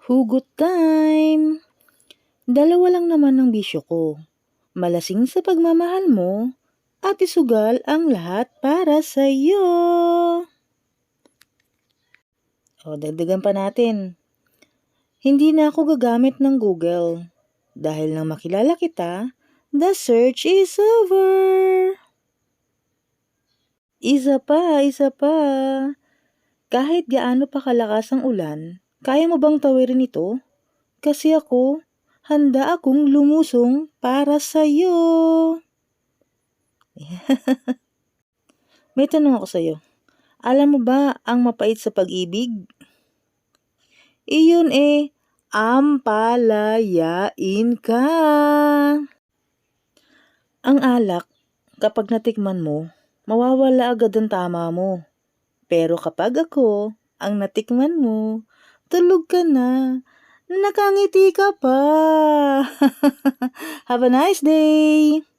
Hugot time! Dalawa lang naman ang bisyo ko. Malasing sa pagmamahal mo at isugal ang lahat para sa'yo. O, dagdagan pa natin. Hindi na ako gagamit ng Google. Dahil nang makilala kita, the search is over. Isa pa. Kahit gaano pa kalakas ang ulan, kaya mo bang tawirin ito? Kasi ako, handa akong lumusong para sa'yo. May tanong ako sa'yo. Alam mo ba ang mapait sa pag-ibig? Iyon ampalayain ka. Ang alak, kapag natikman mo, mawawala agad ang tama mo. Pero kapag ako, ang natikman mo, tulog ka na, nakangiti ka pa. Have a nice day!